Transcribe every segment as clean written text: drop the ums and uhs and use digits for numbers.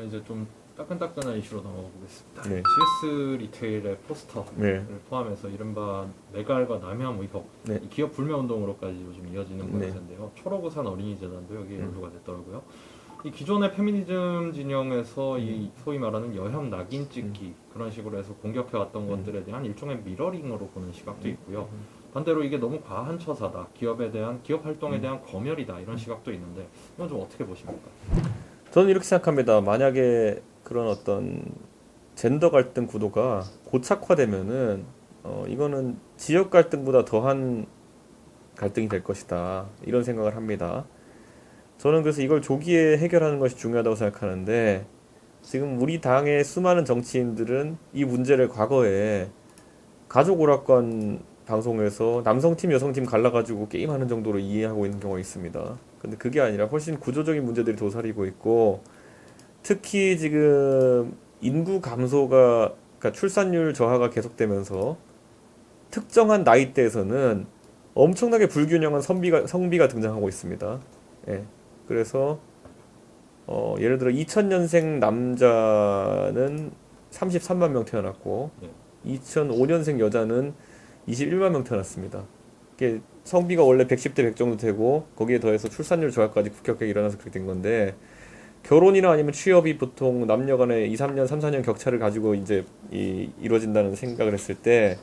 그러면 이제 좀 따끈따끈한 이슈로 넘어가 보겠습니다. 네. GS 리테일의 포스터를 네. 포함해서 이른바 메갈과 남혐 의혹, 네. 이 기업 불매 운동으로까지 요즘 이어지는 네. 것인데요. 초록우산 어린이재단도 여기에 음. 연루가 됐더라고요. 이 기존의 페미니즘 진영에서 이 소위 말하는 여혐 낙인 찍기 그런 식으로 해서 공격해 왔던 것들에 대한 일종의 미러링으로 보는 시각도 있고요. 반대로 이게 너무 과한 처사다, 기업에 대한 기업 활동에 대한 검열이다 이런 시각도 있는데 이건 좀 어떻게 보십니까? 저는 이렇게 생각합니다. 만약에 그런 어떤 젠더 갈등 구도가 고착화되면은 이거는 지역 갈등보다 더한 갈등이 될 것이다. 이런 생각을 합니다. 저는 그래서 이걸 조기에 해결하는 것이 중요하다고 생각하는데 지금 우리 당의 수많은 정치인들은 이 문제를 과거에 가족 오락관 방송에서 남성팀 여성팀 갈라가지고 게임하는 정도로 이해하고 있는 경우가 있습니다. 근데 그게 아니라 훨씬 구조적인 문제들이 도사리고 있고 특히 지금 인구 감소가 그러니까 출산율 저하가 계속되면서 특정한 나이대에서는 엄청나게 불균형한 성비가 등장하고 있습니다. 예. 그래서 예를 들어 2000년생 남자는 33만 명 태어났고 네. 2005년생 여자는 21만 명 태어났습니다. 이게 성비가 원래 110대 100 정도 되고 거기에 더해서 출산율 저하까지 급격하게 일어나서 그렇게 된 건데 결혼이나 아니면 취업이 보통 남녀 간의 2, 3년, 3, 4년 격차를 가지고 이제 이루어진다는 생각을 했을 때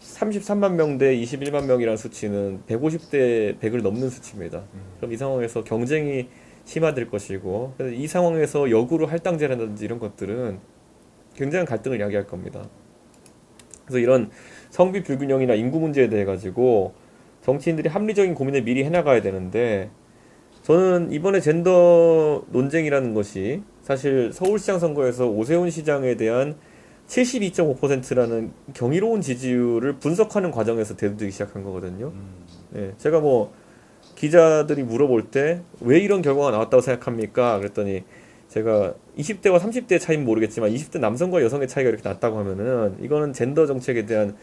33만 명 대 21만 명이라는 수치는 150대 100을 넘는 수치입니다. 그럼 이 상황에서 경쟁이 심화될 것이고 그래서 이 상황에서 역으로 할당제라든지 이런 것들은 굉장한 갈등을 야기할 겁니다. 그래서 이런 성비 불균형이나 인구 문제에 대해 가지고 정치인들이 합리적인 고민을 미리 해나가야 되는데 저는 이번에 젠더 논쟁이라는 것이 사실 서울시장 선거에서 오세훈 시장에 대한 72.5%라는 경이로운 지지율을 분석하는 과정에서 대두되기 시작한 거거든요. 예, 제가 뭐 기자들이 물어볼 때 왜 이런 결과가 나왔다고 생각합니까? 그랬더니 제가 20대와 30대의 차이는 모르겠지만 20대 남성과 여성의 차이가 이렇게 났다고 하면은 이거는 젠더 정책에 대한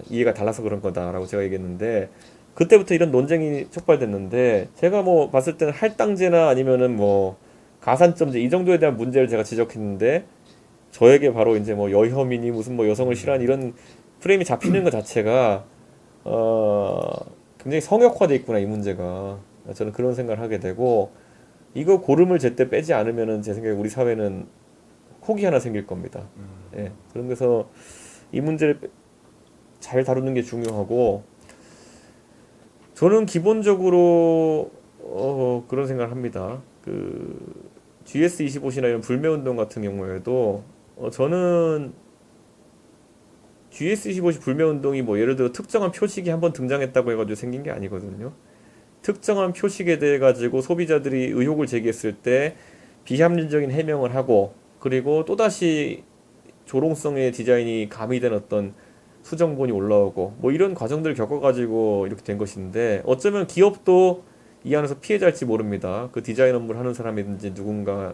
이해가 달라서 그런 거다라고 제가 얘기했는데 그때부터 이런 논쟁이 촉발됐는데 제가 뭐 봤을 때는 할당제나 아니면은 뭐 가산점제 이 정도에 대한 문제를 제가 지적했는데 저에게 바로 이제 뭐 여혐이니 무슨 뭐 여성을 싫어하는 이런 프레임이 잡히는 것 자체가 굉장히 성역화돼 있구나 이 문제가 저는 그런 생각을 하게 되고 이거 고름을 제때 빼지 않으면은 제 생각에 우리 사회는 혹이 하나 생길 겁니다. 예, 그런 데서 이 문제를 잘 다루는 게 중요하고 저는 기본적으로 그런 생각을 합니다. 그 GS25시나 이런 불매운동 같은 경우에도 저는 GS25시 불매운동이 뭐 예를 들어 특정한 표식이 한번 등장했다고 해가지고 생긴 게 아니거든요. 특정한 표식에 대해 가지고 소비자들이 의혹을 제기했을 때 비합리적인 해명을 하고 그리고 또다시 조롱성의 디자인이 가미된 어떤 수정본이 올라오고 뭐 이런 과정들을 겪어가지고 이렇게 된 것인데 어쩌면 기업도 이 안에서 피해자일지 모릅니다. 그 디자인 업무를 하는 사람이든지 누군가의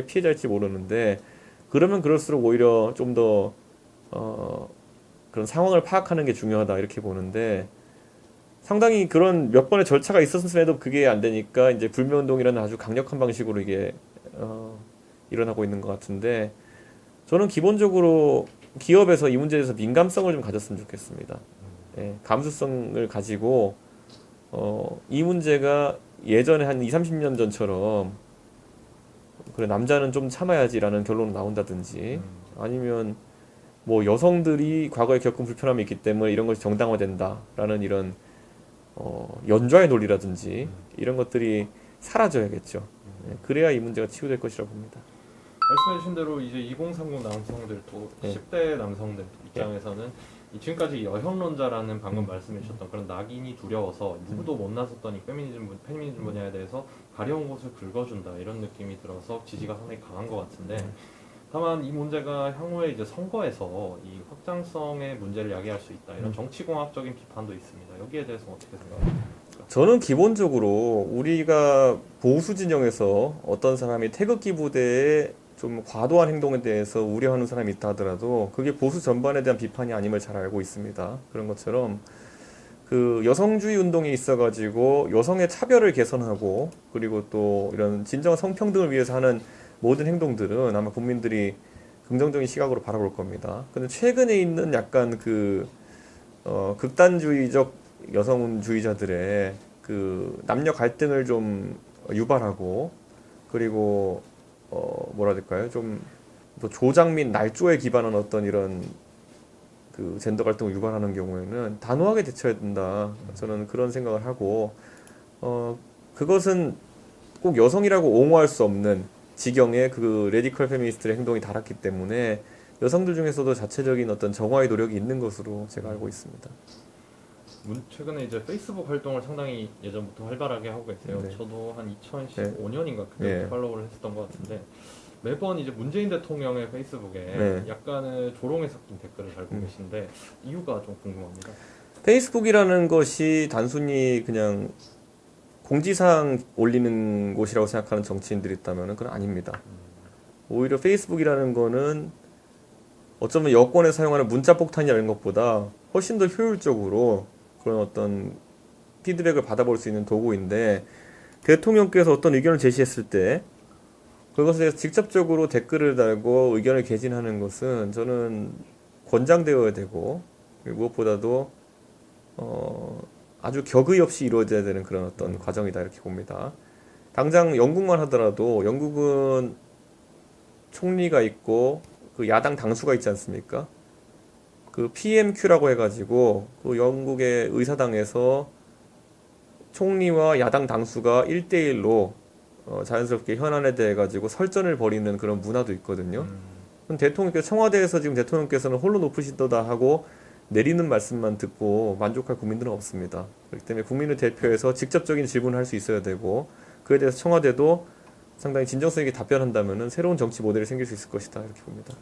피해자일지 모르는데 그러면 그럴수록 오히려 좀 더 그런 상황을 파악하는 게 중요하다 이렇게 보는데 상당히 그런 몇 번의 절차가 있었음에도 그게 안 되니까 이제 불매운동이라는 아주 강력한 방식으로 이게 일어나고 있는 것 같은데 저는 기본적으로 기업에서 이 문제에 대해서 민감성을 좀 가졌으면 좋겠습니다. 예, 감수성을 가지고 이 문제가 예전에 한 2, 30년 전처럼 그래 남자는 좀 참아야지라는 결론이 나온다든지 아니면 뭐 여성들이 과거에 겪은 불편함이 있기 때문에 이런 것이 정당화된다라는 이런 연좌의 논리라든지 이런 것들이 사라져야겠죠. 예, 그래야 이 문제가 치유될 것이라고 봅니다. 말씀해주신 대로 이제 2030 남성들 또 네. 10대 남성들 입장에서는 이 지금까지 여혐론자라는 방금 말씀해주셨던 그런 낙인이 두려워서 누구도 못 나섰더니 페미니즘 분야에 대해서 가려운 곳을 긁어준다 이런 느낌이 들어서 지지가 상당히 강한 것 같은데 다만 이 문제가 향후에 이제 선거에서 이 확장성의 문제를 야기할 수 있다 이런 정치공학적인 비판도 있습니다. 여기에 대해서 어떻게 생각하세요? 저는 기본적으로 우리가 보수 진영에서 어떤 사람이 태극기 부대에 좀 과도한 행동에 대해서 우려하는 사람이 있다 하더라도 그게 보수 전반에 대한 비판이 아님을 잘 알고 있습니다. 그런 것처럼 그 여성주의 운동에 있어가지고 여성의 차별을 개선하고 그리고 또 이런 진정한 성평등을 위해서 하는 모든 행동들은 아마 국민들이 긍정적인 시각으로 바라볼 겁니다. 근데 최근에 있는 약간 그 극단주의적 여성주의자들의 그 남녀 갈등을 좀 유발하고 그리고 뭐라 해야 될까요? 좀 또 조작 및 날조에 기반한 어떤 이런 그 젠더 갈등을 유발하는 경우에는 단호하게 대처해야 된다. 저는 그런 생각을 하고 그것은 꼭 여성이라고 옹호할 수 없는 지경의 그 레디컬 페미니스트의 행동이 달았기 때문에 여성들 중에서도 자체적인 어떤 정화의 노력이 있는 것으로 제가 알고 있습니다. 최근에 이제 페이스북 활동을 상당히 예전부터 활발하게 하고 계세요. 네. 저도 한 2015년인가 그때 네. 팔로우를 했었던 것 같은데 매번 이제 문재인 대통령의 페이스북에 네. 약간의 조롱에 섞인 댓글을 달고 계신데 이유가 좀 궁금합니다. 페이스북이라는 것이 단순히 그냥 공지사항 올리는 곳이라고 생각하는 정치인들이 있다면 그건 아닙니다. 오히려 페이스북이라는 거는 어쩌면 여권에 사용하는 문자 폭탄이라는 것보다 훨씬 더 효율적으로 그런 어떤 피드백을 받아볼 수 있는 도구인데 대통령께서 어떤 의견을 제시했을 때 그것에 대해서 직접적으로 댓글을 달고 의견을 개진하는 것은 저는 권장되어야 되고 무엇보다도 아주 격의 없이 이루어져야 되는 그런 어떤 과정이다 이렇게 봅니다. 당장 영국만 하더라도 영국은 총리가 있고 그 야당 당수가 있지 않습니까? 그 PMQ라고 해가지고 그 영국의 의사당에서 총리와 야당 당수가 1대1로 자연스럽게 현안에 대해 가지고 설전을 벌이는 그런 문화도 있거든요. 그럼 대통령께서 청와대에서 지금 대통령께서는 홀로 높으시도다 하고 내리는 말씀만 듣고 만족할 국민들은 없습니다. 그렇기 때문에 국민을 대표해서 직접적인 질문을 할 수 있어야 되고 그에 대해서 청와대도 상당히 진정성 있게 답변한다면은 새로운 정치 모델이 생길 수 있을 것이다 이렇게 봅니다.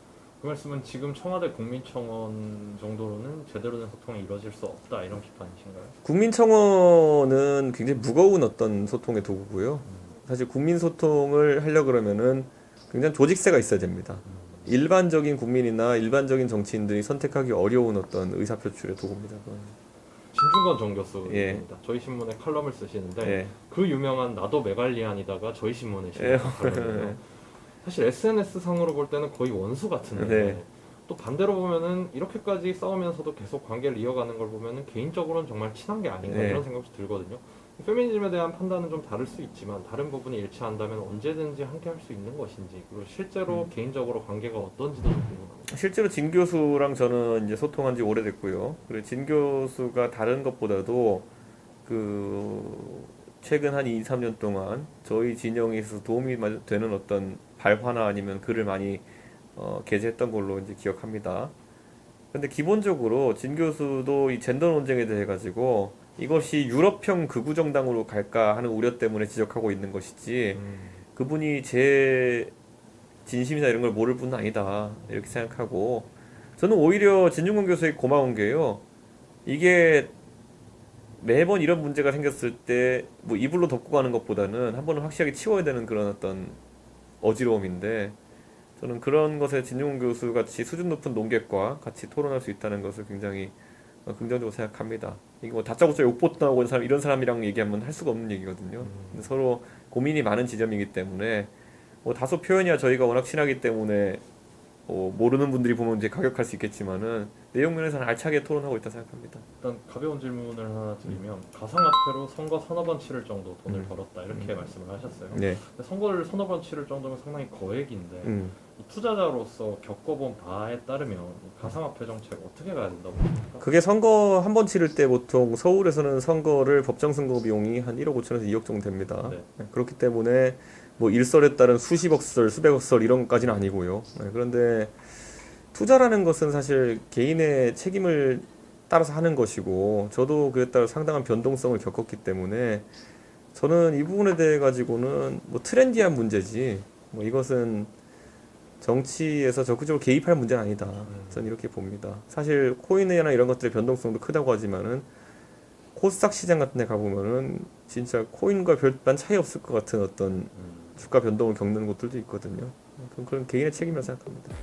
그 말씀은 지금 청와대 국민청원 정도로는 제대로 된 소통이 이루어질 수 없다 이런 비판이신가요? 국민청원은 굉장히 무거운 어떤 소통의 도구고요. 사실 국민 소통을 하려 그러면은 굉장히 조직세가 있어야 됩니다. 일반적인 국민이나 일반적인 정치인들이 선택하기 어려운 어떤 의사표출의 도구입니다. 그건. 진중권 전 교수입니다. 예. 저희 신문에 칼럼을 쓰시는데 예. 그 유명한 나도 메갈리안이다가 저희 신문에 예. 실린 칼럼이에요. 사실 SNS 상으로 볼 때는 거의 원수 같은데 네. 또 반대로 보면은 이렇게까지 싸우면서도 계속 관계를 이어가는 걸 보면은 개인적으로는 정말 친한 게 아닌가 네. 이런 생각이 들거든요. 페미니즘에 대한 판단은 좀 다를 수 있지만 다른 부분이 일치한다면 언제든지 함께 할 수 있는 것인지 그리고 실제로 개인적으로 관계가 어떤지도 좀 궁금합니다. 실제로 진 교수랑 저는 이제 소통한 지 오래됐고요. 그리고 진 교수가 다른 것보다도 그 최근 한 2, 3년 동안 저희 진영에 있어서 도움이 되는 어떤 발화나 아니면 글을 많이 게재했던 걸로 이제 기억합니다. 근데 기본적으로 진 교수도 이 젠더 논쟁에 대해 가지고 이것이 유럽형 극우 정당으로 갈까 하는 우려 때문에 지적하고 있는 것이지 그분이 제 진심이나 이런 걸 모를 분은 아니다 이렇게 생각하고 저는 오히려 진중권 교수에게 고마운 게요. 이게 매번 이런 문제가 생겼을 때 뭐 이불로 덮고 가는 것보다는 한 번은 확실하게 치워야 되는 그런 어떤 어지러움인데 저는 그런 것에 진중권 교수 같이 수준 높은 논객과 같이 토론할 수 있다는 것을 굉장히 긍정적으로 생각합니다. 이게 뭐 다짜고짜 욕보도 나오고 사람 이런 사람이랑 얘기하면 할 수가 없는 얘기거든요. 근데 서로 고민이 많은 지점이기 때문에 뭐 다소 표현이야 저희가 워낙 친하기 때문에 모르는 분들이 보면 이제 가격할 수 있겠지만은 내용 면에서는 알차게 토론하고 있다 생각합니다. 일단 가벼운 질문을 하나 드리면 가상화폐로 선거 서너 번 치를 정도 돈을 벌었다 이렇게 말씀을 하셨어요. 네. 근데 선거를 서너 번 치를 정도면 상당히 거액인데 이 투자자로서 겪어본 바에 따르면 이 가상화폐 정책 어떻게 가야 된다고 봅니까? 그게 선거 한 번 치를 때 보통 서울에서는 선거를 법정 선거 비용이 한 1억 5천에서 2억 정도 됩니다. 네. 그렇기 때문에 뭐 일설에 따른 수십억 설, 수백억 설 이런 것까지는 아니고요. 그런데 투자라는 것은 사실 개인의 책임을 따라서 하는 것이고 저도 그에 따라 상당한 변동성을 겪었기 때문에 저는 이 부분에 대해 가지고는 뭐 트렌디한 문제지 뭐 이것은 정치에서 적극적으로 개입할 문제는 아니다. 저는 이렇게 봅니다. 사실 코인이나 이런 것들의 변동성도 크다고 하지만은 코스닥 시장 같은 데 가보면은 진짜 코인과 별반 차이 없을 것 같은 어떤 주가 변동을 겪는 곳들도 있거든요. 그건 개인의 책임이라고 생각합니다.